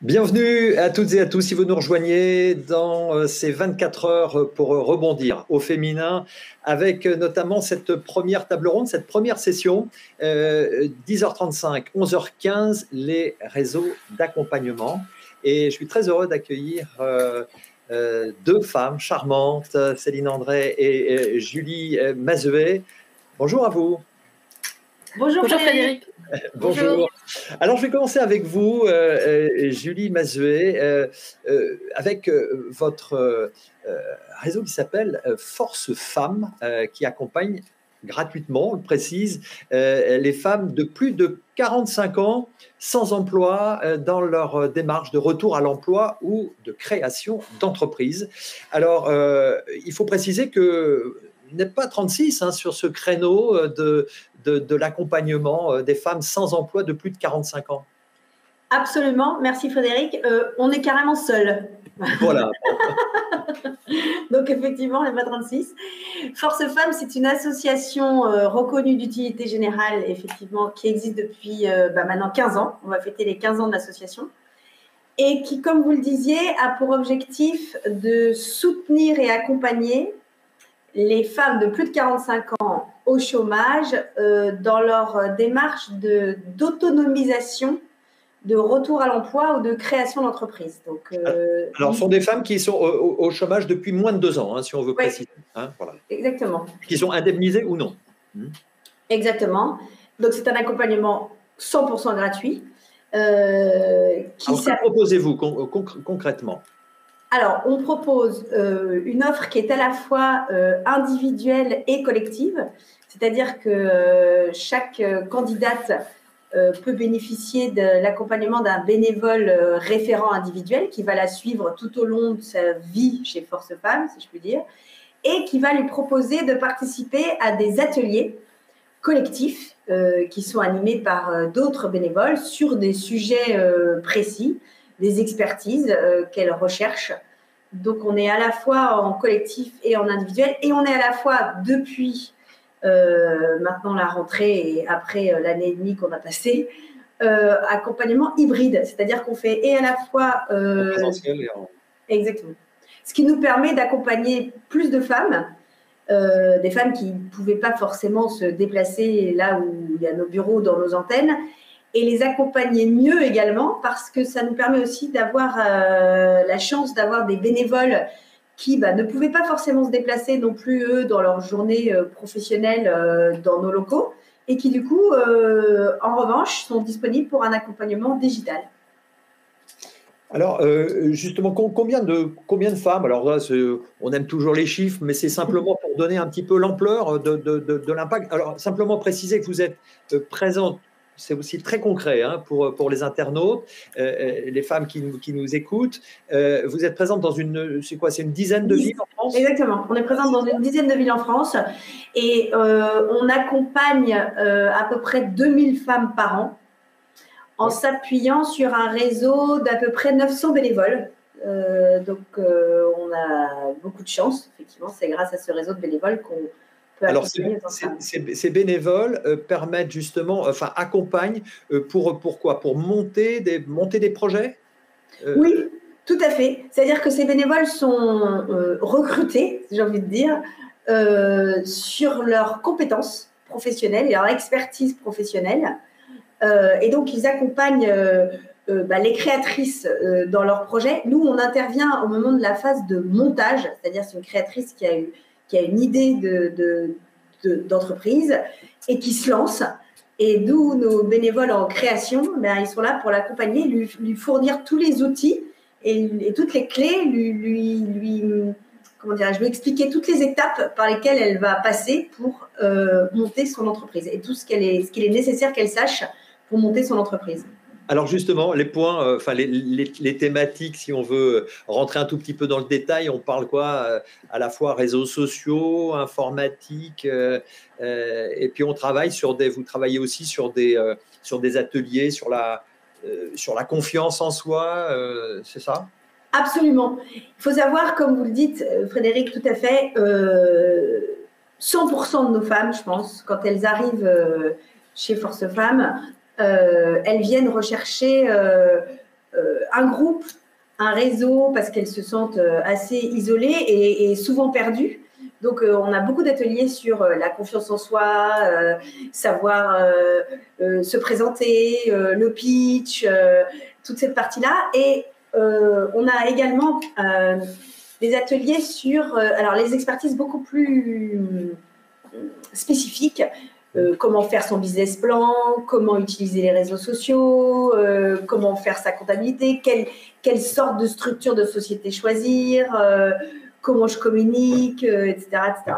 Bienvenue à toutes et à tous si vous nous rejoignez dans ces 24 heures pour rebondir au féminin avec notamment cette première table ronde, cette première session, 10h35, 11h15, les réseaux d'accompagnement. Et je suis très heureux d'accueillir deux femmes charmantes, Céline André et Julie Mazuet. Bonjour à vous. Bonjour Frédéric. Bonjour. Alors, je vais commencer avec vous, Julie Mazuet, avec votre réseau qui s'appelle Force Femmes, qui accompagne gratuitement, on le précise, les femmes de plus de 45 ans sans emploi dans leur démarche de retour à l'emploi ou de création d'entreprise. Alors, il faut préciser que vous n'êtes pas 36 sur ce créneau de l'accompagnement des femmes sans emploi de plus de 45 ans. Absolument, merci Frédéric. On est carrément seuls. Voilà. Donc effectivement, on n'est pas 36. Force Femmes, c'est une association reconnue d'utilité générale, effectivement, qui existe depuis maintenant 15 ans. On va fêter les 15 ans de l'association. Et qui, comme vous le disiez, a pour objectif de soutenir et accompagner les femmes de plus de 45 ans au chômage dans leur démarche d'autonomisation, de retour à l'emploi ou de création d'entreprise. Alors, ce sont des femmes qui sont au chômage depuis moins de 2 ans, si on veut préciser. Voilà. Exactement. Qui sont indemnisées ou non. Exactement. Donc, c'est un accompagnement 100% gratuit. Que proposez-vous concrètement ? Alors, on propose une offre qui est à la fois individuelle et collective, c'est-à-dire que chaque candidate peut bénéficier de l'accompagnement d'un bénévole référent individuel qui va la suivre tout au long de sa vie chez Force Femmes, si je puis dire, et qui va lui proposer de participer à des ateliers collectifs qui sont animés par d'autres bénévoles sur des sujets précis, des expertises qu'elle recherche. Donc, on est à la fois en collectif et en individuel, et on est à la fois depuis maintenant la rentrée et après l'année et demie qu'on a passée, accompagnement hybride, c'est-à-dire qu'on fait et à la fois présentiel et en... Exactement. Ce qui nous permet d'accompagner plus de femmes, des femmes qui ne pouvaient pas forcément se déplacer là où il y a nos bureaux, dans nos antennes, et les accompagner mieux également parce que ça nous permet aussi d'avoir la chance d'avoir des bénévoles qui ne pouvaient pas forcément se déplacer non plus, eux, dans leur journée professionnelle dans nos locaux et qui, du coup, en revanche, sont disponibles pour un accompagnement digital. Alors, justement, combien de femmes, alors là, on aime toujours les chiffres, mais c'est simplement pour donner un petit peu l'ampleur de l'impact. Alors, simplement préciser que vous êtes présente, c'est aussi très concret pour les internautes, les femmes qui nous écoutent. Vous êtes présente dans c'est une dizaine de villes en France ? Exactement, on est présente dans une dizaine de villes en France et on accompagne à peu près 2000 femmes par an en s'appuyant sur un réseau d'à peu près 900 bénévoles. Donc, on a beaucoup de chance, effectivement, c'est grâce à ce réseau de bénévoles qu'on peut accompagner. Alors, ces bénévoles permettent justement, accompagnent pourquoi ? Pour monter des projets ? Oui, tout à fait. C'est-à-dire que ces bénévoles sont recrutés, j'ai envie de dire, sur leurs compétences professionnelles et leur expertise professionnelle. Et donc, ils accompagnent les créatrices dans leurs projets. Nous, on intervient au moment de la phase de montage, c'est-à-dire c'est une créatrice qui a une idée d'entreprise et qui se lance. Et d'où nos bénévoles en création, ils sont là pour l'accompagner, lui fournir tous les outils et toutes les clés, lui expliquer toutes les étapes par lesquelles elle va passer pour monter son entreprise et tout ce qu'il est nécessaire qu'elle sache pour monter son entreprise. Alors justement, les points, les thématiques, si on veut rentrer un tout petit peu dans le détail, on parle quoi ? À la fois réseaux sociaux, informatique, et puis on travaille vous travaillez aussi sur des ateliers, sur la confiance en soi, c'est ça ? Absolument. Il faut savoir, comme vous le dites, Frédéric, tout à fait, 100% de nos femmes, je pense, quand elles arrivent chez Force Femmes, elles viennent rechercher un groupe, un réseau, parce qu'elles se sentent assez isolées et souvent perdues. Donc, on a beaucoup d'ateliers sur la confiance en soi, savoir se présenter, le pitch, toute cette partie-là. Et on a également des ateliers sur alors les expertises beaucoup plus spécifiques. Comment faire son business plan, comment utiliser les réseaux sociaux, comment faire sa comptabilité, quelle sorte de structure de société choisir, comment je communique, etc., etc.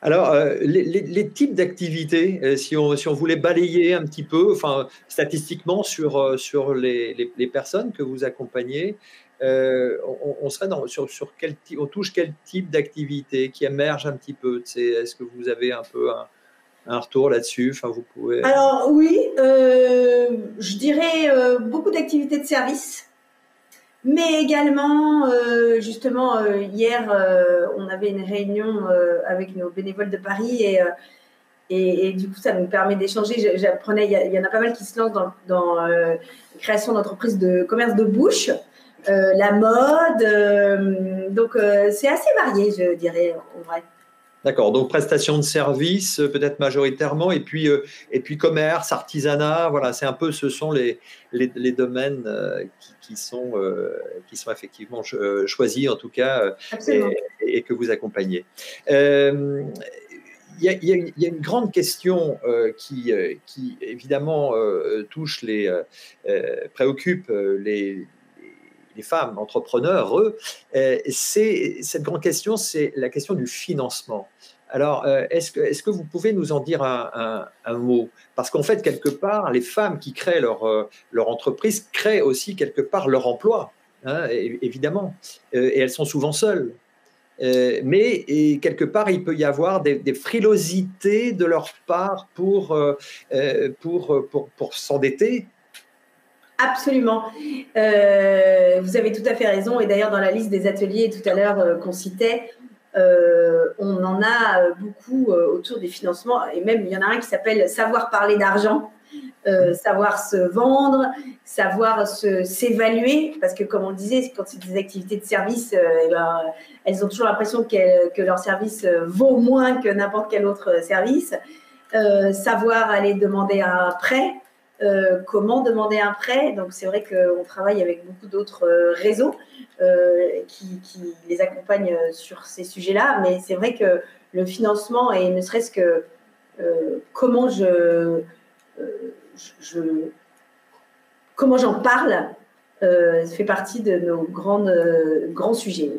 Alors, les types d'activités, si on voulait balayer un petit peu, enfin, statistiquement sur les personnes que vous accompagnez, on serait sur quel type, on touche quel type d'activité qui émerge un petit peu. Est-ce que vous avez un peu un retour là-dessus? Enfin, vous pouvez. Alors oui, je dirais beaucoup d'activités de service. Mais également, justement, hier, on avait une réunion avec nos bénévoles de Paris et du coup, ça nous permet d'échanger. J'apprenais, il y en a pas mal qui se lancent dans la création d'entreprises de commerce de bouche, la mode. Donc, c'est assez varié, je dirais, en vrai. D'accord, donc prestation de services peut-être majoritairement, et puis commerce, artisanat, voilà, c'est un peu, ce sont les domaines qui sont effectivement choisis en tout cas Absolument. et que vous accompagnez. Il y a une grande question qui évidemment préoccupe les femmes entrepreneurs, cette grande question, c'est la question du financement. Alors, est-ce que vous pouvez nous en dire un mot? Parce qu'en fait, quelque part, les femmes qui créent leur entreprise créent aussi quelque part leur emploi, hein, évidemment, et elles sont souvent seules. Mais quelque part, il peut y avoir des frilosités de leur part pour s'endetter. Absolument. Vous avez tout à fait raison. Et d'ailleurs, dans la liste des ateliers tout à l'heure qu'on citait, on en a beaucoup autour des financements. Et même, il y en a un qui s'appelle « Savoir parler d'argent ». Savoir se vendre, savoir s'évaluer, parce que comme on le disait, quand c'est des activités de service, elles ont toujours l'impression que leur service vaut moins que n'importe quel autre service. Savoir aller demander un prêt, comment demander un prêt. Donc c'est vrai qu'on travaille avec beaucoup d'autres réseaux qui les accompagnent sur ces sujets-là, mais c'est vrai que le financement et ne serait-ce que comment comment j'en parle fait partie de nos grands sujets.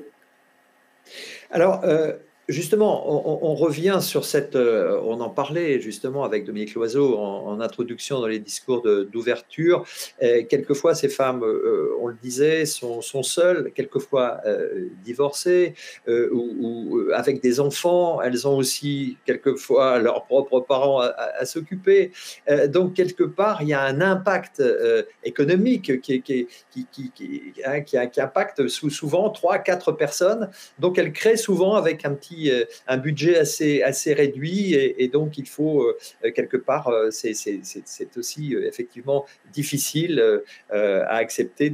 Alors, justement, on revient sur on en parlait justement avec Dominique Loiseau en introduction dans les discours d'ouverture. Quelquefois, ces femmes, on le disait, sont seules, quelquefois divorcées ou avec des enfants. Elles ont aussi quelquefois leurs propres parents à s'occuper. Donc, quelque part, il y a un impact économique qui impacte souvent 3-4 personnes. Donc, elles créent souvent avec un budget assez réduit et donc il faut quelque part, c'est aussi effectivement difficile à accepter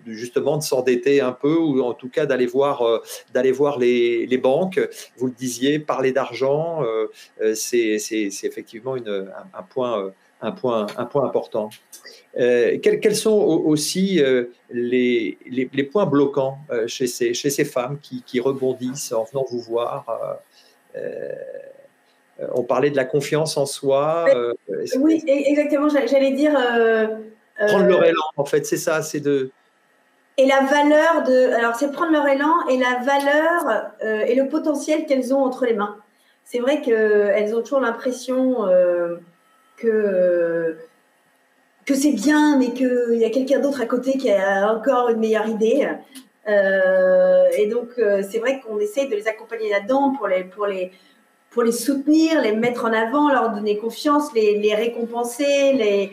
justement de s'endetter un peu ou en tout cas d'aller voir les banques. Vous le disiez, parler d'argent, c'est effectivement un point important. Quels sont aussi les points bloquants chez ces femmes qui rebondissent en venant vous voir? On parlait de la confiance en soi. Oui, exactement. J'allais dire. Prendre leur élan, en fait, c'est ça, c'est de. Et la valeur de. Alors, c'est prendre leur élan et la valeur et le potentiel qu'elles ont entre les mains. C'est vrai qu'elles ont toujours l'impression que c'est bien, mais qu'il y a quelqu'un d'autre à côté qui a encore une meilleure idée. Et donc, c'est vrai qu'on essaye de les accompagner là-dedans pour les soutenir, les mettre en avant, leur donner confiance, les récompenser,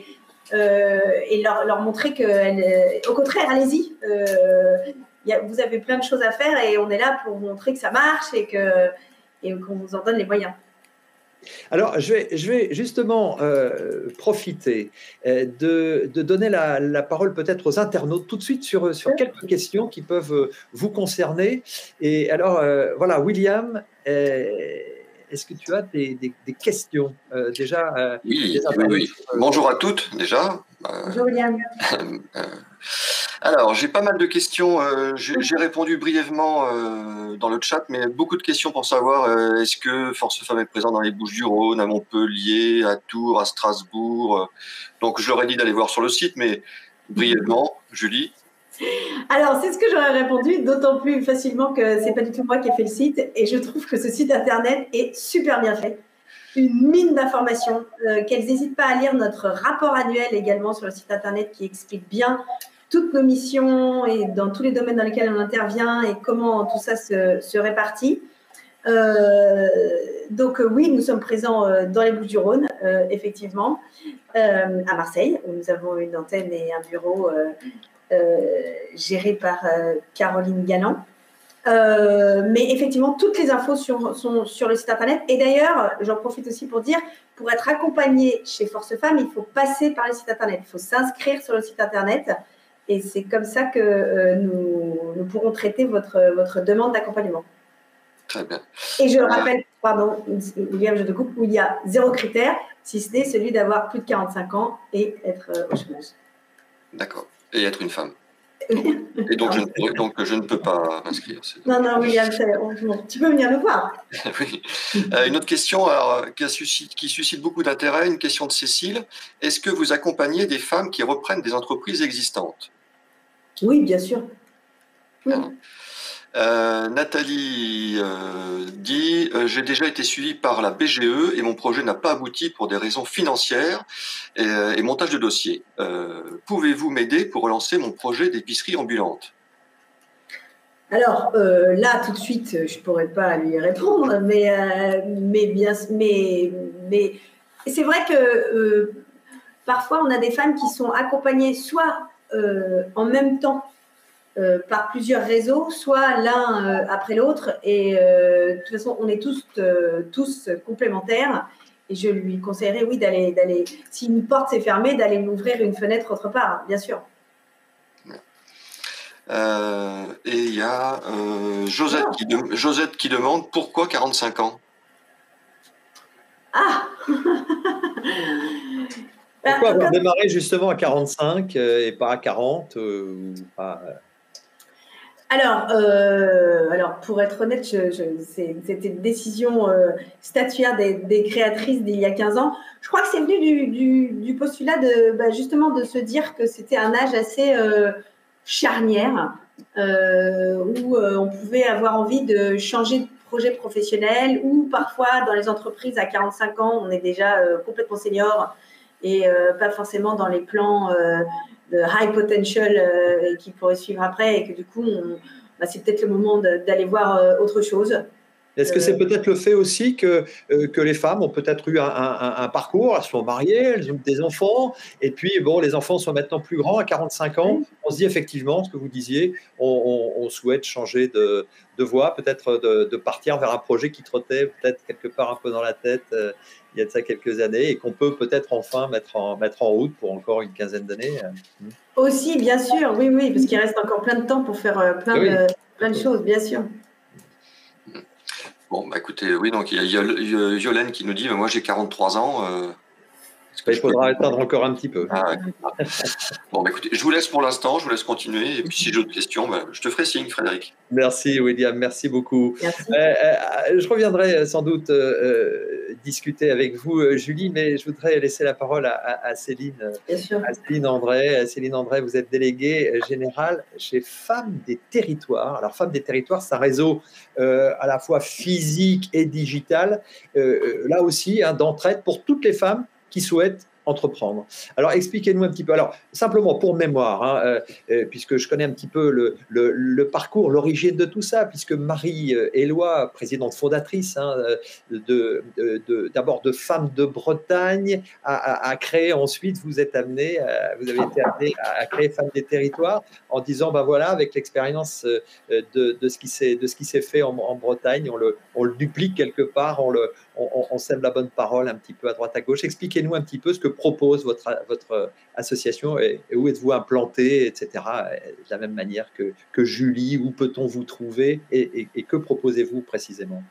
et leur montrer que, au contraire, allez-y. Vous avez plein de choses à faire et on est là pour vous montrer que ça marche et qu'on vous en donne les moyens. Alors, je vais justement profiter de donner la parole peut-être aux internautes tout de suite sur quelques questions qui peuvent vous concerner. Et alors, voilà, William, est-ce que tu as des questions déjà Oui, des oui, internautes oui. Bonjour à toutes déjà. Bonjour William. Alors, j'ai pas mal de questions. J'ai répondu brièvement dans le chat, mais beaucoup de questions pour savoir est-ce que Force Femmes est présent dans les Bouches-du-Rhône, à Montpellier, à Tours, à Strasbourg. Donc, je leur ai dit d'aller voir sur le site, mais brièvement, Julie. Alors, c'est ce que j'aurais répondu, d'autant plus facilement que c'est pas du tout moi qui ai fait le site, et je trouve que ce site internet est super bien fait. Une mine d'informations, qu'elles n'hésitent pas à lire notre rapport annuel également sur le site internet qui explique bien toutes nos missions et dans tous les domaines dans lesquels on intervient et comment tout ça se répartit. Donc oui, nous sommes présents dans les Bouches-du-Rhône, effectivement, à Marseille, où nous avons une antenne et un bureau géré par Caroline Galland. Mais effectivement, toutes les infos sont sur le site internet. Et d'ailleurs, j'en profite aussi pour dire, pour être accompagné chez Force Femmes, il faut passer par le site internet. Il faut s'inscrire sur le site internet. Et c'est comme ça que nous pourrons traiter votre demande d'accompagnement. Très bien. Et je rappelle, pardon, William, je te coupe, où il y a 0 critère, si ce n'est celui d'avoir plus de 45 ans et être au chômage. D'accord. Et être une femme. Et donc, je ne peux pas m'inscrire. Non, William, tu peux venir nous voir. Oui. Une autre question alors, qui suscite beaucoup d'intérêt, une question de Cécile. Est-ce que vous accompagnez des femmes qui reprennent des entreprises existantes? Oui, bien sûr. Oui. Nathalie dit « J'ai déjà été suivie par la BGE et mon projet n'a pas abouti pour des raisons financières et montage de dossier. Pouvez-vous m'aider pour relancer mon projet d'épicerie ambulante ?» Alors là, tout de suite, je ne pourrais pas lui répondre, mais c'est vrai que parfois, on a des femmes qui sont accompagnées soit en même temps par plusieurs réseaux, soit l'un après l'autre. Et de toute façon, on est tous complémentaires. Et je lui conseillerais, oui, d'aller, si une porte s'est fermée, d'aller m'ouvrir une fenêtre autre part, bien sûr. Et il y a Josette qui demande pourquoi 45 ans? Ah Pourquoi avoir démarré justement à 45 et pas à 40 ou pas alors, pour être honnête, c'était une décision statutaire des créatrices d'il y a 15 ans. Je crois que c'est venu du postulat justement de se dire que c'était un âge assez charnière où on pouvait avoir envie de changer de projet professionnel ou parfois dans les entreprises à 45 ans, on est déjà complètement senior et pas forcément dans les plans de high potential qui pourraient suivre après et que du coup, c'est peut-être le moment d'aller voir autre chose. Est-ce que c'est peut-être le fait aussi que les femmes ont peut-être eu un parcours, elles sont mariées, elles ont des enfants, et puis bon, les enfants sont maintenant plus grands, à 45 ans, on se dit effectivement, ce que vous disiez, on souhaite changer de voie, peut-être de partir vers un projet qui trottait peut-être quelque part un peu dans la tête il y a de ça quelques années, et qu'on peut peut-être enfin mettre en route pour encore une quinzaine d'années. Aussi, bien sûr, oui, parce qu'il reste encore plein de temps pour faire plein de choses, bien sûr. Bon, bah écoutez, oui, donc il y a Yolène qui nous dit moi j'ai 43 ans. Il faudra attendre encore un petit peu. Bon, bah écoutez, je vous laisse pour l'instant, je vous laisse continuer. Et puis si j'ai d'autres questions, je te ferai signe, Frédéric. Merci, William, merci beaucoup. Merci. Je reviendrai sans doute discuter avec vous, Julie, mais je voudrais laisser la parole à Céline. Bien sûr. À Céline André. Céline André, vous êtes déléguée générale chez Femmes des Territoires. Alors, Femmes des Territoires, c'est un réseau à la fois physique et digital, là aussi, d'entraide pour toutes les femmes qui souhaitent entreprendre. Alors, expliquez-nous un petit peu. Alors, simplement pour mémoire, puisque je connais un petit peu le parcours, l'origine de tout ça, puisque Marie-Éloi, présidente fondatrice d'abord de Femmes de Bretagne, a créé ensuite, vous avez été amené à créer Femmes des Territoires en disant, voilà, avec l'expérience de ce qui s'est fait en Bretagne, on le duplique quelque part, on sème la bonne parole un petit peu à droite à gauche. Expliquez-nous un petit peu ce que propose votre association et où êtes-vous implanté, etc. De la même manière que Julie, où peut-on vous trouver et que proposez-vous précisément?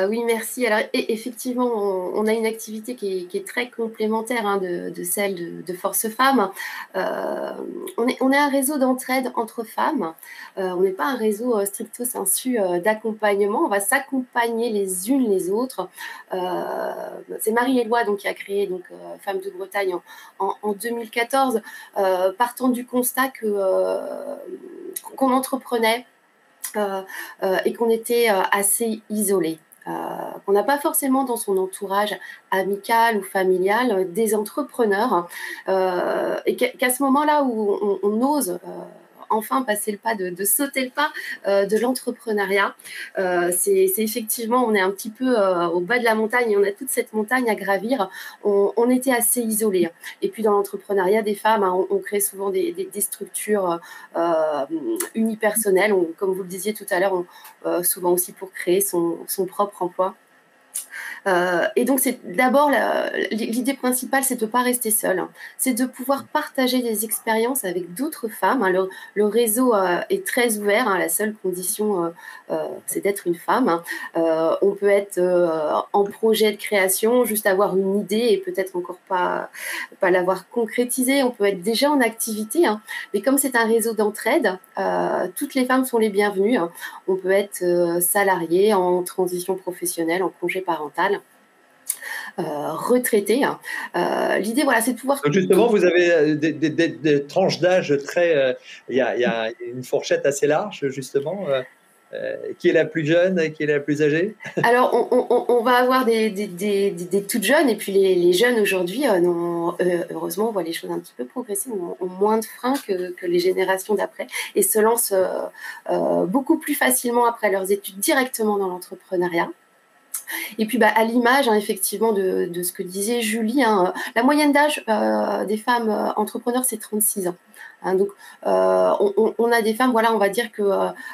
Oui, merci. Alors, effectivement, on a une activité qui est très complémentaire de celle de Force Femmes. On est un réseau d'entraide entre femmes. On n'est pas un réseau stricto sensu d'accompagnement. On va s'accompagner les unes les autres. C'est Marie-Éloi qui a créé Femmes de Bretagne en 2014, partant du constat qu'on entreprenait. Et qu'on était assez isolé. Qu'on n'a pas forcément dans son entourage amical ou familial des entrepreneurs et qu'à ce moment-là où on ose enfin passer le pas, de sauter le pas de l'entrepreneuriat. C'est effectivement, on est un petit peu au bas de la montagne et on a toute cette montagne à gravir. On était assez isolés. Et puis dans l'entrepreneuriat des femmes, on crée souvent des structures unipersonnelles. Comme vous le disiez tout à l'heure, souvent aussi pour créer son propre emploi. Et donc, c'est d'abord l'idée principale, c'est de ne pas rester seul, c'est de pouvoir partager des expériences avec d'autres femmes. Le réseau est très ouvert, la seule condition, c'est d'être une femme. On peut être en projet de création, juste avoir une idée et peut-être encore pas l'avoir concrétisée. On peut être déjà en activité, mais comme c'est un réseau d'entraide, toutes les femmes sont les bienvenues. On peut être salarié, en transition professionnelle, en congé parental. Retraité. L'idée, voilà, c'est de pouvoir... Donc justement, vous avez des tranches d'âge très... Il y a une fourchette assez large, justement. Qui est la plus jeune, qui est la plus âgée? Alors, on va avoir des toutes jeunes, et puis les jeunes aujourd'hui, heureusement, on voit les choses un petit peu progresser, ont moins de freins que les générations d'après, et se lancent beaucoup plus facilement après leurs études directement dans l'entrepreneuriat. Et puis à l'image effectivement de ce que disait Julie, la moyenne d'âge des femmes entrepreneurs, c'est 36 ans. Donc on a des femmes, voilà, on va dire que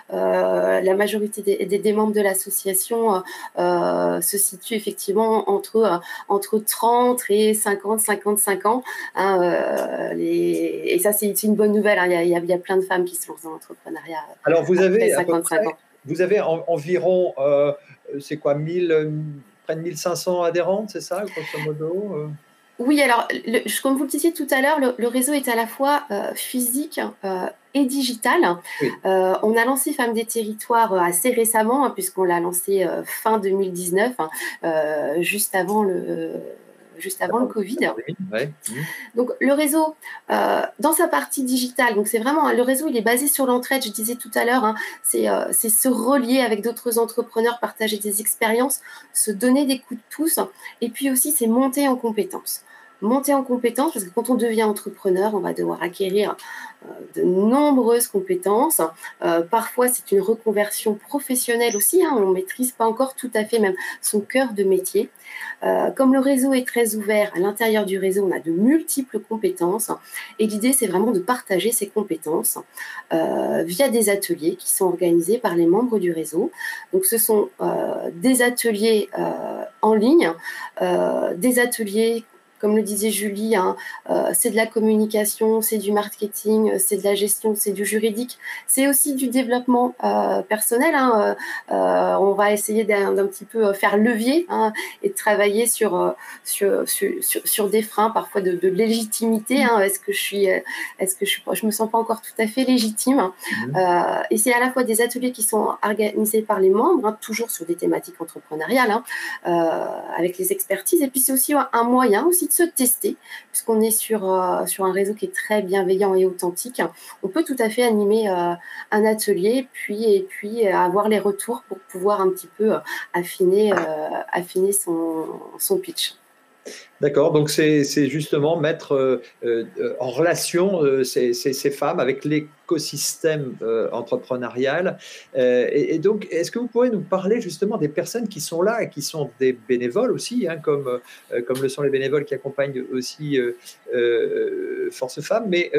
la majorité des membres de l'association se situent effectivement entre 30 et 55 ans. Et ça, c'est une bonne nouvelle. Il y a plein de femmes qui se lancent dans l'entrepreneuriat. Alors vous avez 55 ans. Vous avez environ, c'est quoi, près de 1500 adhérentes, c'est ça, grosso modo? Oui, alors, comme vous le disiez tout à l'heure, le réseau est à la fois physique et digital. Oui. On a lancé Femmes des Territoires assez récemment, puisqu'on l'a lancé fin 2019, juste avant le Covid. Ouais. Donc le réseau, dans sa partie digitale, donc c'est vraiment, le réseau, il est basé sur l'entraide, je disais tout à l'heure, c'est se relier avec d'autres entrepreneurs, partager des expériences, se donner des coups de pouce, et puis aussi c'est monter en compétences. Monter en compétences, parce que quand on devient entrepreneur, on va devoir acquérir de nombreuses compétences. Parfois, c'est une reconversion professionnelle aussi. On ne maîtrise pas encore tout à fait même son cœur de métier. Comme le réseau est très ouvert, à l'intérieur du réseau, on a de multiples compétences. Et l'idée, c'est vraiment de partager ces compétences via des ateliers qui sont organisés par les membres du réseau. Donc, ce sont des ateliers en ligne, des ateliers, comme le disait Julie, c'est de la communication, c'est du marketing, c'est de la gestion, c'est du juridique, c'est aussi du développement personnel. On va essayer d'un petit peu faire levier et de travailler sur des freins, parfois de légitimité. Est-ce que je me sens pas encore tout à fait légitime? Et c'est à la fois des ateliers qui sont organisés par les membres, toujours sur des thématiques entrepreneuriales, avec les expertises. Et puis c'est aussi un moyen aussi de se tester, puisqu'on est sur un réseau qui est très bienveillant et authentique. On peut tout à fait animer un atelier et puis avoir les retours pour pouvoir un petit peu affiner son pitch. D'accord, donc c'est justement mettre en relation ces femmes avec l'écosystème entrepreneurial. Et donc, est-ce que vous pourriez nous parler justement des personnes qui sont là et qui sont des bénévoles aussi, comme le sont les bénévoles qui accompagnent aussi Force Femmes, mais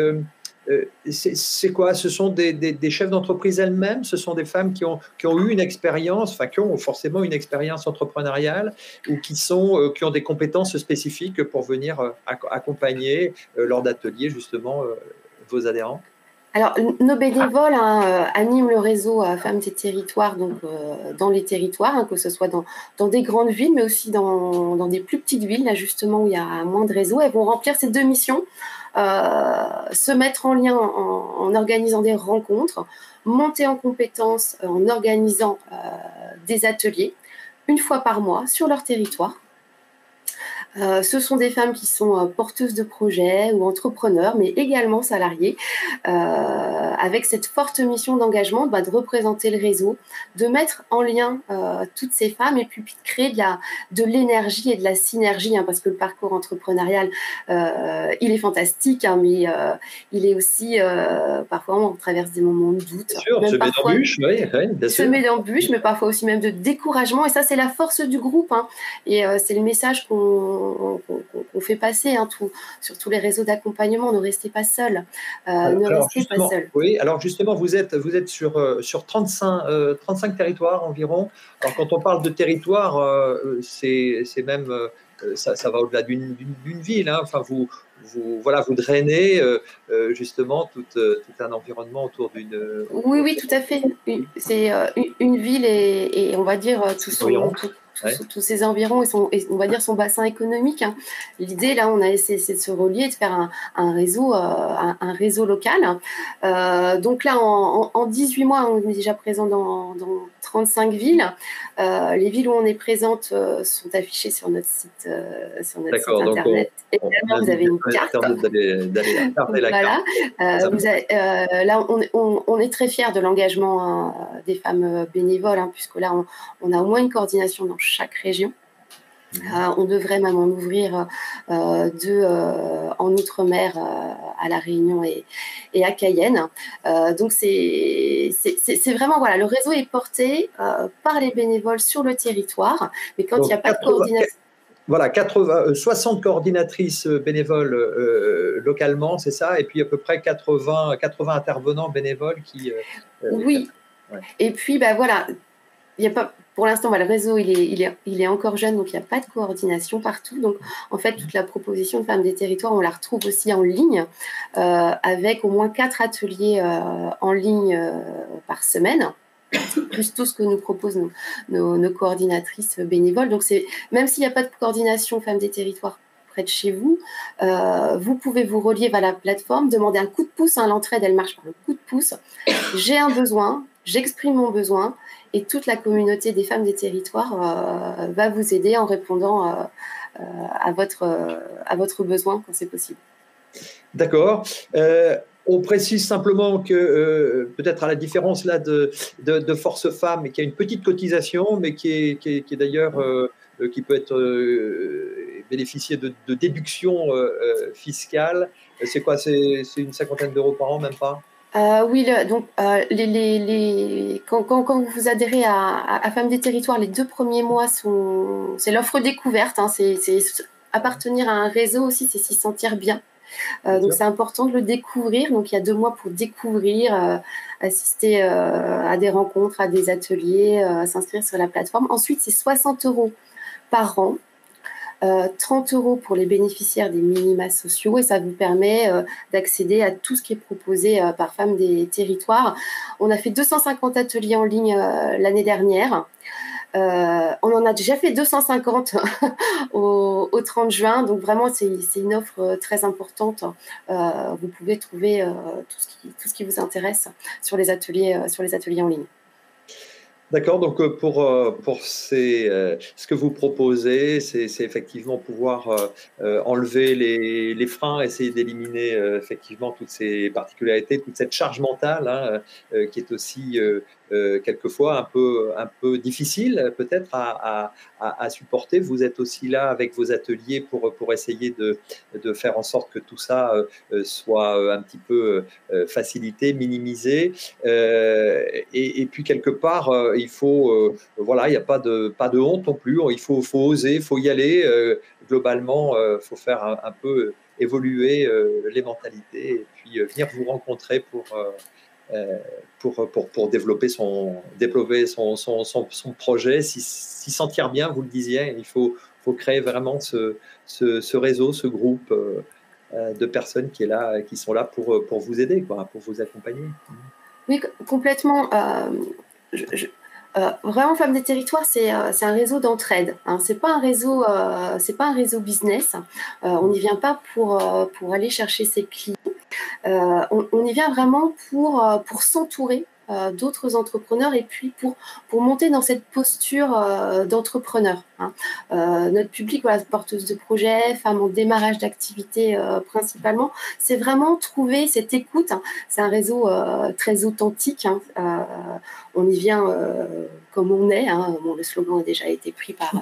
c'est quoi? Ce sont des chefs d'entreprise elles-mêmes? Ce sont des femmes qui ont eu une expérience, enfin qui ont forcément une expérience entrepreneuriale, ou qui ont des compétences spécifiques pour venir accompagner lors d'ateliers justement vos adhérents? Alors, nos bénévoles animent le réseau Femmes des Territoires, donc dans les territoires, hein, que ce soit dans des grandes villes, mais aussi dans des plus petites villes, là justement où il y a moins de réseaux. Elles vont remplir ces deux missions, se mettre en lien en organisant des rencontres, monter en compétences en organisant des ateliers une fois par mois sur leur territoire. Ce sont des femmes qui sont porteuses de projets ou entrepreneurs, mais également salariées, avec cette forte mission d'engagement, de représenter le réseau, de mettre en lien toutes ces femmes et puis de créer de l'énergie et de la synergie, hein, parce que le parcours entrepreneurial, il est fantastique, hein, mais il est aussi, parfois on traverse des moments de doute. Bien sûr, semer d'embûches, oui, bien sûr. Semer d'embûches, mais parfois aussi même de découragement, et ça c'est la force du groupe, hein, et c'est le message qu'on fait passer, hein, sur tous les réseaux d'accompagnement. Ne restez pas seuls. Ne restez pas seuls. Oui, alors justement, vous êtes sur 35 territoires environ. Alors quand on parle de territoire, c'est même, ça va au-delà d'une ville, hein. Enfin, vous drainez justement tout un environnement autour d'une… Oui, tout à fait. C'est une ville et on va dire tous ces environs et on va dire son bassin économique, hein. L'idée, là, on a essayé de se relier, de faire un réseau local. Donc là, en 18 mois, on est déjà présent dans 35 villes. Les villes où on est présente sont affichées sur notre site, internet. Également, vous avez une carte. D'aller regarder la carte. Là, on est très fiers de l'engagement des femmes bénévoles, hein, puisque là, on a au moins une coordination dans chaque région. On devrait même en ouvrir deux en Outre-mer, à La Réunion et à Cayenne. Donc c'est vraiment, voilà, le réseau est porté par les bénévoles sur le territoire, mais quand il n'y a pas de coordination… Voilà, 60 coordinatrices bénévoles localement, c'est ça, et puis à peu près 80 intervenants bénévoles qui… oui, ouais. Et puis voilà, il n'y a pas… Pour l'instant, le réseau, il est encore jeune, donc il n'y a pas de coordination partout. Donc, en fait, toute la proposition de Femmes des Territoires, on la retrouve aussi en ligne, avec au moins 4 ateliers en ligne par semaine, plus tout ce que nous proposent nos coordinatrices bénévoles. Donc, même s'il n'y a pas de coordination Femmes des Territoires près de chez vous, vous pouvez vous relier vers la plateforme, demander un coup de pouce, hein, l'entraide, elle marche par le coup de pouce. J'ai un besoin, j'exprime mon besoin, et toute la communauté des femmes des territoires va vous aider en répondant à votre besoin quand c'est possible. D'accord. On précise simplement que peut-être à la différence là de Force Femmes, qui a une petite cotisation, mais qui est d'ailleurs qui peut être bénéficier de déductions fiscales. C'est quoi? C'est une 50aine d'euros par an, même pas? Oui, donc quand vous adhérez à Femmes des Territoires, les 2 premiers mois c'est l'offre découverte, hein, c'est appartenir à un réseau aussi, c'est s'y sentir bien. Donc c'est important de le découvrir. Donc il y a 2 mois pour découvrir, assister à des rencontres, à des ateliers, s'inscrire sur la plateforme. Ensuite, c'est 60 € par an. 30 € pour les bénéficiaires des minima sociaux, et ça vous permet d'accéder à tout ce qui est proposé par Femmes des Territoires. On a fait 250 ateliers en ligne l'année dernière. On en a déjà fait 250 au 30 juin, donc vraiment c'est une offre très importante. Vous pouvez trouver tout ce qui vous intéresse sur les ateliers en ligne. D'accord, donc pour ce que vous proposez, c'est effectivement pouvoir enlever les freins, essayer d'éliminer effectivement toutes ces particularités, toute cette charge mentale, hein, qui est aussi quelquefois un peu difficile peut-être à supporter. Vous êtes aussi là avec vos ateliers pour essayer de faire en sorte que tout ça soit un petit peu facilité, minimisé, et puis quelque part il faut voilà, il n'y a pas de honte non plus, il faut oser, il faut y aller, globalement il faut faire un peu évoluer les mentalités et puis venir vous rencontrer pour développer son projet, s'y sentir bien, vous le disiez, il faut créer vraiment ce réseau, ce groupe de personnes qui sont là pour vous aider, pour vous accompagner. Oui, complètement. Vraiment, Femmes des Territoires, c'est un réseau d'entraide. Hein. C'est pas un réseau business. On n'y vient pas pour aller chercher ses clients. On y vient vraiment pour s'entourer d'autres entrepreneurs et puis pour monter dans cette posture d'entrepreneur. Hein. Notre public, voilà, porteuse de projets, femmes en démarrage d'activité principalement, c'est vraiment trouver cette écoute. Hein. C'est un réseau très authentique. Hein. On y vient comme on est. Hein. Bon, le slogan a déjà été pris par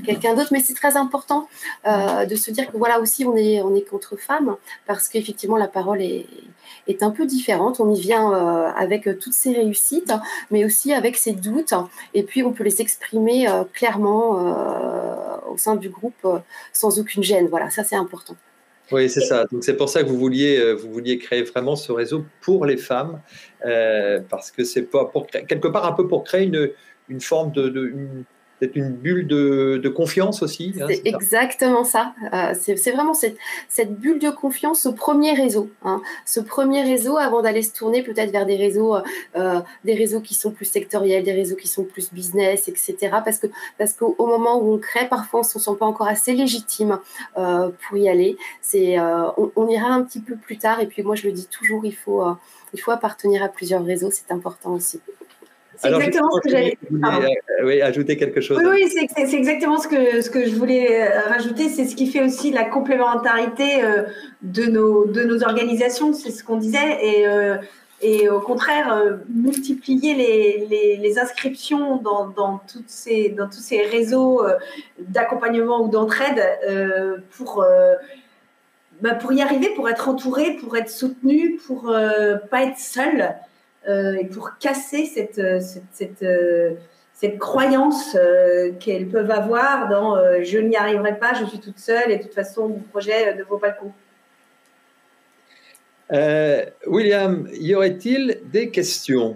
quelqu'un d'autre, mais c'est très important de se dire que voilà aussi on est contre femmes parce qu'effectivement la parole est un peu différente. On y vient avec toutes ses réussites, mais aussi avec ses doutes. Et puis, on peut les exprimer clairement au sein du groupe sans aucune gêne. Voilà, ça, c'est important. Oui, c'est ça. Donc, c'est pour ça que vous vouliez créer vraiment ce réseau pour les femmes, parce que c'est quelque part un peu pour créer une forme peut-être une bulle de confiance aussi. Hein, c'est exactement ça. C'est vraiment cette bulle de confiance au premier réseau. Hein. Ce premier réseau avant d'aller se tourner peut-être vers des réseaux qui sont plus sectoriels, des réseaux qui sont plus business, etc. Parce qu'au moment où on crée, parfois on ne se sent pas encore assez légitime pour y aller. On ira un petit peu plus tard. Et puis moi je le dis toujours, il faut appartenir à plusieurs réseaux. C'est important aussi. C'est exactement ce que j'allais oui, ajouter quelque chose. Oui, c'est exactement ce que je voulais rajouter. C'est ce qui fait aussi la complémentarité de nos organisations. C'est ce qu'on disait. Et au contraire, multiplier les inscriptions dans tous ces réseaux d'accompagnement ou d'entraide pour y arriver, pour être entouré, pour être soutenu, pour pas être seul. Et pour casser cette croyance qu'elles peuvent avoir dans je n'y arriverai pas, je suis toute seule et de toute façon mon projet ne vaut pas le coup. William, y aurait-il des questions?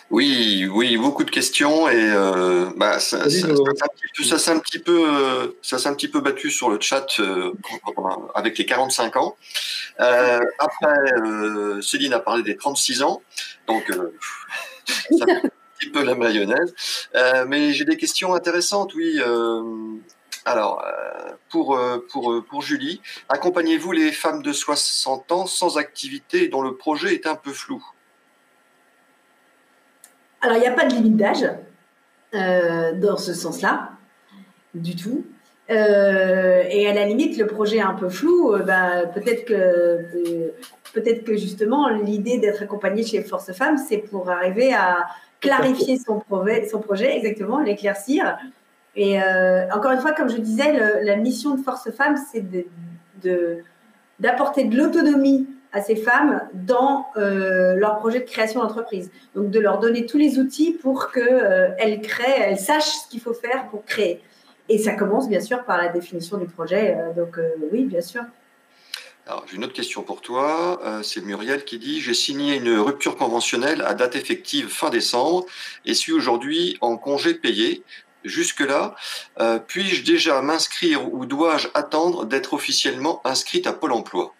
Oui, beaucoup de questions et ça s'est un petit peu battu sur le chat avec les 45 ans. Après, Céline a parlé des 36 ans, donc ça fait un petit peu la mayonnaise. Mais j'ai des questions intéressantes, oui. Alors, pour Julie, accompagnez-vous les femmes de 60 ans sans activité dont le projet est un peu flou? Alors, il n'y a pas de limite d'âge dans ce sens-là, du tout. Et à la limite, le projet est un peu flou. Peut-être que justement, l'idée d'être accompagnée chez Force Femmes, c'est pour arriver à clarifier son projet, exactement, l'éclaircir. Et encore une fois, comme je disais, la mission de Force Femmes, c'est d'apporter de l'autonomie à ces femmes dans leur projet de création d'entreprise. Donc, de leur donner tous les outils pour qu'elles créent, elles sachent ce qu'il faut faire pour créer. Et ça commence, bien sûr, par la définition du projet. Donc, oui, bien sûr. Alors, j'ai une autre question pour toi. C'est Muriel qui dit « J'ai signé une rupture conventionnelle à date effective fin décembre et suis aujourd'hui en congé payé. Jusque-là, puis-je déjà m'inscrire ou dois-je attendre d'être officiellement inscrite à Pôle emploi ?»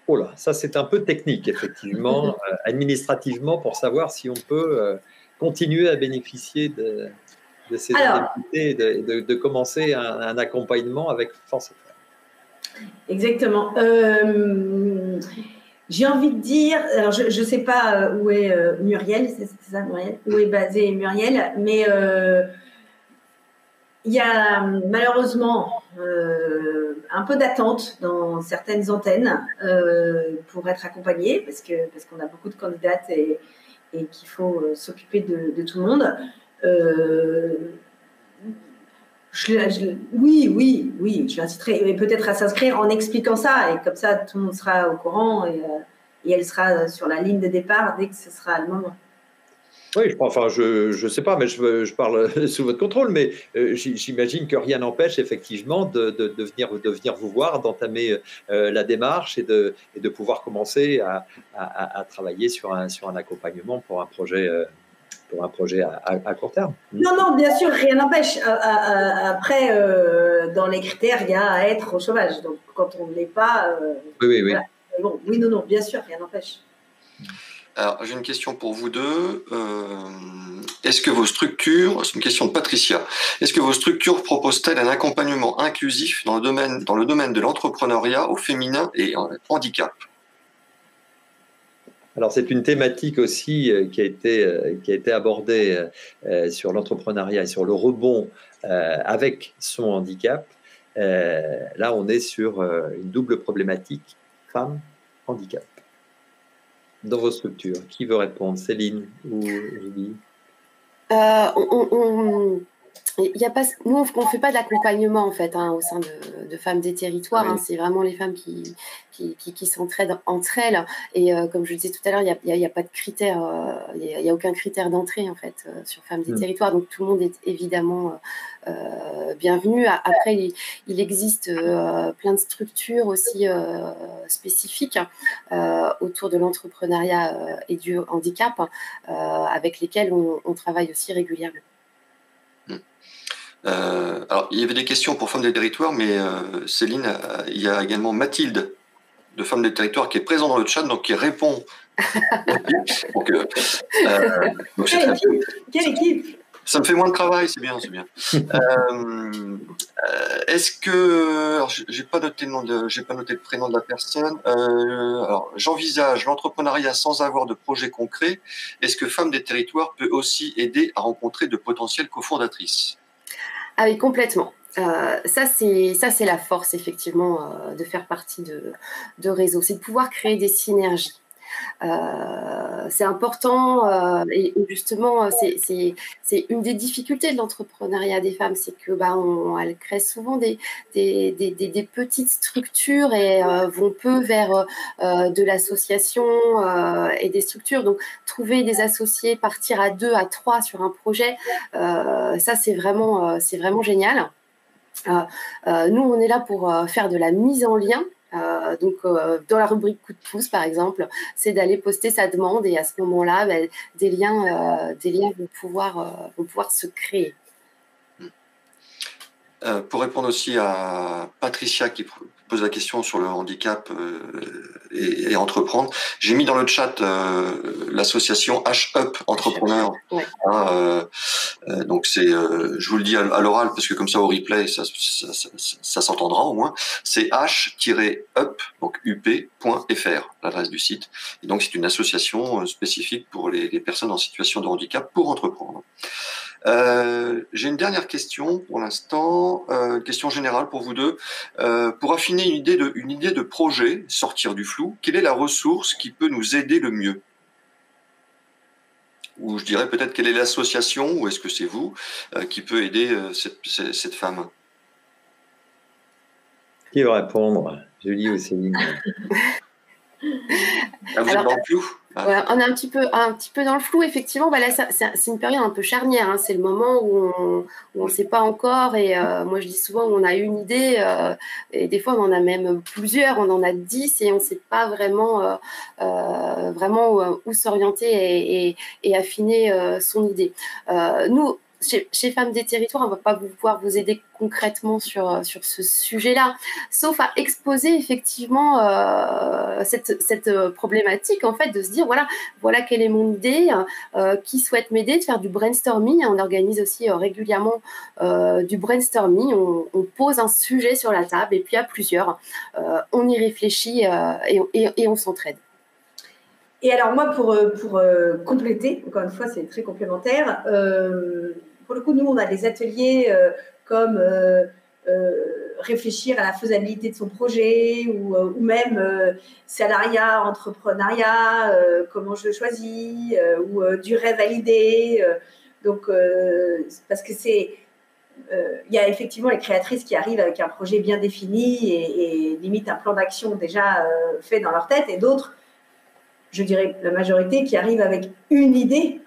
Oh là, ça c'est un peu technique, effectivement, administrativement, pour savoir si on peut continuer à bénéficier de ces indemnités et de commencer un accompagnement avec Force Femmes. Exactement. J'ai envie de dire, alors je ne sais pas où est Muriel, c'est ça Muriel, où est basée Muriel, mais il y a malheureusement un peu d'attente dans certaines antennes pour être accompagnée, parce qu'on a beaucoup de candidates et qu'il faut s'occuper de tout le monde. Oui, je l'inciterai peut-être à s'inscrire en expliquant ça, et comme ça tout le monde sera au courant et elle sera sur la ligne de départ dès que ce sera le moment. Oui, je sais pas, mais je parle sous votre contrôle, mais j'imagine que rien n'empêche effectivement de venir vous voir, d'entamer la démarche et de pouvoir commencer à travailler sur un accompagnement pour un projet à court terme. Non, non, bien sûr, rien n'empêche. Après, dans les critères, il y a à être au chômage. Donc, quand on ne l'est pas, oui. Voilà. Bon, oui, non, bien sûr, rien n'empêche. Alors, j'ai une question pour vous deux. Est-ce que vos structures, c'est une question de Patricia, est-ce que vos structures proposent-elles un accompagnement inclusif dans le domaine de l'entrepreneuriat au féminin et en handicap? Alors, c'est une thématique aussi qui a été abordée sur l'entrepreneuriat et sur le rebond avec son handicap. Là, on est sur une double problématique, femme, handicap. Dans vos structures, qui veut répondre? Céline ou Julie? Nous, on ne fait pas d'accompagnement en fait au sein de Femmes des Territoires. Oui. C'est vraiment les femmes qui s'entraident entre elles. Et comme je disais tout à l'heure, il n'y a pas de critère, il n'y a aucun critère d'entrée en fait sur Femmes des Territoires. Donc tout le monde est évidemment bienvenu. Après, il existe plein de structures aussi spécifiques autour de l'entrepreneuriat et du handicap avec lesquelles on travaille aussi régulièrement. Alors, il y avait des questions pour Femmes des Territoires, mais Céline, il y a également Mathilde de Femmes des Territoires qui est présente dans le chat, donc qui répond. Quelle équipe? Ça me fait moins de travail, c'est bien, c'est bien. Est-ce que, alors j'ai pas noté le prénom de la personne. Alors, j'envisage l'entrepreneuriat sans avoir de projet concret. Est-ce que Femmes des Territoires peut aussi aider à rencontrer de potentielles cofondatrices? Ah oui, complètement. Ça, c'est la force, effectivement, de faire partie de réseaux. C'est de pouvoir créer des synergies. C'est important et justement, c'est une des difficultés de l'entrepreneuriat des femmes, c'est que elles créent souvent des petites structures et vont peu vers de l'association et des structures. Donc, trouver des associés, partir à 2, à 3 sur un projet, ça, c'est vraiment génial. Nous, on est là pour faire de la mise en lien. Donc, dans la rubrique coup de pouce, par exemple, c'est d'aller poster sa demande et à ce moment-là, des liens vont pouvoir se créer. Pour répondre aussi à Patricia qui pose la question sur le handicap et entreprendre, j'ai mis dans le chat l'association H-Up Entrepreneur. Ouais. Donc c'est, je vous le dis à l'oral parce que comme ça au replay ça s'entendra au moins. C'est h-up donc up.fr l'adresse du site. Et donc c'est une association spécifique pour les personnes en situation de handicap pour entreprendre. J'ai une dernière question pour l'instant, question générale pour vous deux. Pour affiner une idée de projet, sortir du flou, quelle est la ressource qui peut nous aider le mieux? Ou je dirais peut-être quelle est l'association, ou est-ce que c'est vous, qui peut aider cette femme? Qui veut répondre? Julie ou Céline? Ah, vous êtes dans le flou? Ouais, on est un petit peu dans le flou, effectivement. Là, c'est une période un peu charnière. C'est le moment où on ne sait pas encore. Et moi, je dis souvent, on a une idée. Et des fois, on en a même plusieurs. On en a 10 et on ne sait pas vraiment où s'orienter et affiner son idée. Nous, chez Femmes des Territoires, on ne va pas pouvoir vous aider concrètement sur ce sujet-là, sauf à exposer effectivement cette problématique, en fait, de se dire, voilà quelle est mon idée, qui souhaite m'aider, de faire du brainstorming. On organise aussi régulièrement du brainstorming, on pose un sujet sur la table et puis à plusieurs, on y réfléchit et on s'entraide. Et alors moi, pour compléter, encore une fois, c'est très complémentaire. Pour le coup, nous, on a des ateliers comme réfléchir à la faisabilité de son projet ou même salariat, entrepreneuriat, comment je le choisis, ou du rêve à l'idée. Donc, parce que il y a effectivement les créatrices qui arrivent avec un projet bien défini et limite un plan d'action déjà fait dans leur tête, et d'autres, je dirais la majorité, qui arrivent avec une idée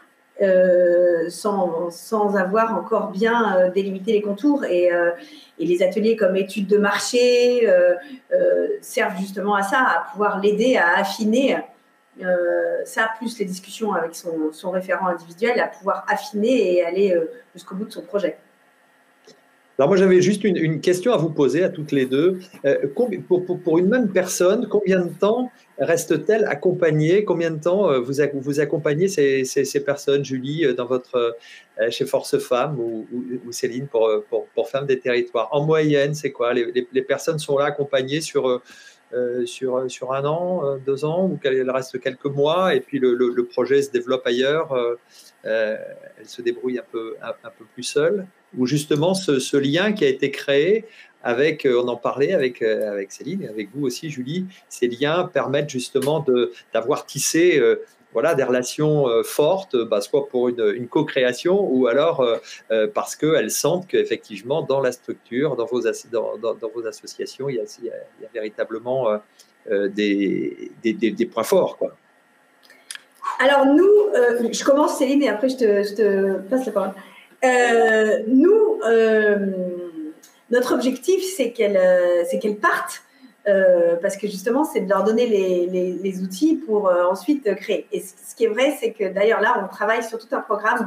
sans avoir encore bien délimité les contours. Et les ateliers comme études de marché servent justement à ça, à pouvoir l'aider à affiner ça, plus les discussions avec son référent individuel, à pouvoir affiner et aller jusqu'au bout de son projet. Alors moi, j'avais juste une question à vous poser à toutes les deux. Pour une même personne, combien de temps reste-t-elle accompagnée? Combien de temps vous accompagnez ces personnes, Julie, chez Force Femmes ou Céline pour Femmes des Territoires? En moyenne, c'est quoi? Les personnes sont là accompagnées sur 1 an, 2 ans, ou qu'elle reste quelques mois, et puis le projet se développe ailleurs, elle se débrouille un peu plus seule, ou justement ce lien qui a été créé avec, on en parlait avec Céline et avec vous aussi, Julie, ces liens permettent justement d'avoir tissé des relations fortes, soit pour une co-création, ou alors parce qu'elles sentent qu'effectivement dans la structure, dans vos associations, il y a véritablement des points forts, quoi. Alors nous, je commence Céline et après je te passe la parole. Nous, notre objectif, c'est qu'elles partent, parce que justement, c'est de leur donner les outils pour ensuite créer. Et ce qui est vrai, c'est que d'ailleurs là, on travaille sur tout un programme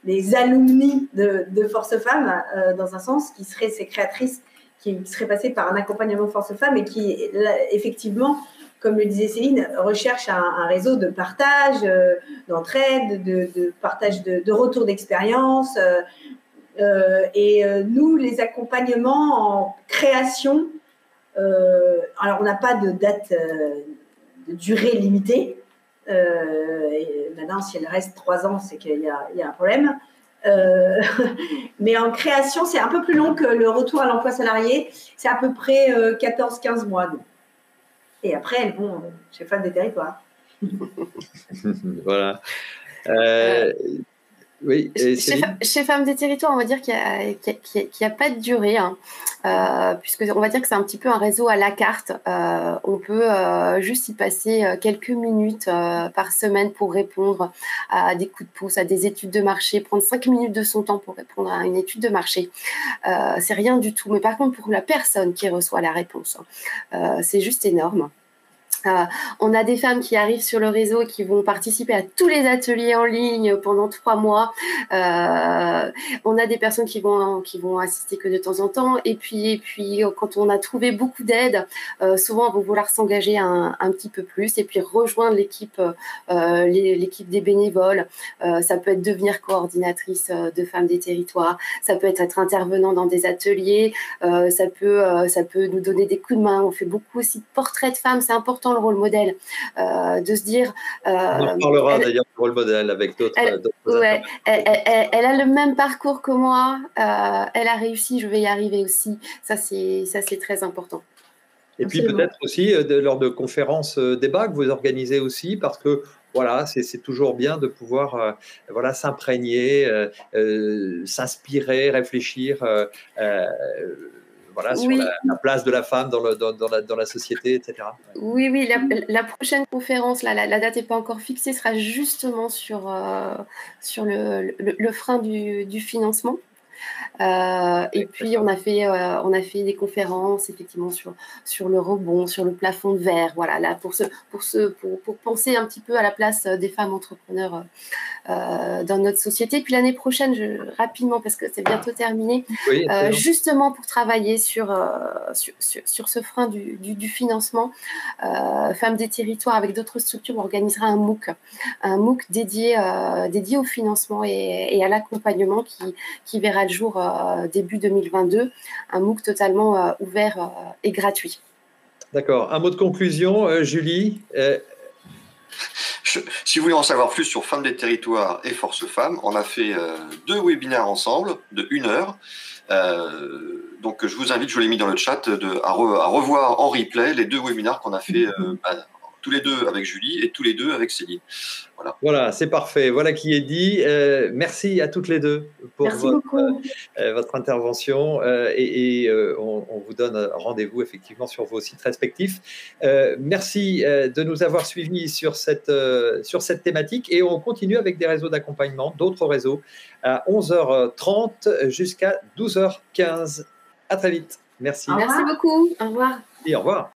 des alumni de Force Femmes, dans un sens, qui seraient ces créatrices qui seraient passées par un accompagnement Force Femmes et qui, effectivement, comme le disait Céline, recherchent un réseau de partage, d'entraide, de partage de retour d'expérience. Et nous, les accompagnements en création, alors on n'a pas de date de durée limitée. Et maintenant, si elle reste 3 ans, c'est qu'il y a un problème. Mais en création, c'est un peu plus long que le retour à l'emploi salarié. C'est à peu près 14-15 mois. Et après, elles vont chez Femmes des Territoires. Voilà. Oui, chez Femmes des Territoires, on va dire qu'il n'y a pas de durée, puisque on va dire que c'est un petit peu un réseau à la carte. On peut juste y passer quelques minutes par semaine pour répondre à des coups de pouce, à des études de marché, prendre 5 minutes de son temps pour répondre à une étude de marché. C'est rien du tout. Mais par contre, pour la personne qui reçoit la réponse, c'est juste énorme. On a des femmes qui arrivent sur le réseau et qui vont participer à tous les ateliers en ligne pendant 3 mois. On a des personnes qui vont assister que de temps en temps. Et puis quand on a trouvé beaucoup d'aide, souvent on va vouloir s'engager un petit peu plus et puis rejoindre l'équipe des bénévoles. Ça peut être devenir coordinatrice de Femmes des Territoires. Ça peut être intervenant dans des ateliers. Ça peut nous donner des coups de main. On fait beaucoup aussi de portraits de femmes. C'est important le rôle modèle, de se dire... on en parlera d'ailleurs du rôle modèle avec d'autres... Ouais, elle a le même parcours que moi, elle a réussi, je vais y arriver aussi. Ça, c'est très important. Et puis peut-être aussi lors de conférences débats que vous organisez aussi, parce que voilà, c'est toujours bien de pouvoir s'imprégner, s'inspirer, réfléchir sur la place de la femme dans la société, etc. Oui, la prochaine conférence, la date n'est pas encore fixée, sera justement sur le frein du financement. Et puis on a fait des conférences effectivement sur le rebond, sur le plafond de verre, voilà, là pour penser un petit peu à la place des femmes entrepreneurs dans notre société. Puis l'année prochaine, rapidement parce que c'est bientôt terminé, justement pour travailler sur ce frein du financement, Femmes des Territoires avec d'autres structures, on organisera un MOOC dédié au financement et à l'accompagnement qui verra le jour début 2022, un MOOC totalement ouvert et gratuit. D'accord. Un mot de conclusion, Julie. Si vous voulez en savoir plus sur Femmes des Territoires et Force Femmes, on a fait 2 webinaires ensemble de 1 heure. Donc je vous invite, je vous l'ai mis dans le chat, à revoir en replay les 2 webinaires qu'on a fait tous les deux avec Julie et tous les deux avec Céline. Voilà, c'est parfait. Voilà qui est dit. Merci à toutes les deux pour votre intervention et on vous donne rendez-vous effectivement sur vos sites respectifs. Merci de nous avoir suivis sur cette thématique et on continue avec des réseaux d'accompagnement, d'autres réseaux à 11h30 jusqu'à 12h15. À très vite. Merci. Merci beaucoup. Au revoir. Et au revoir.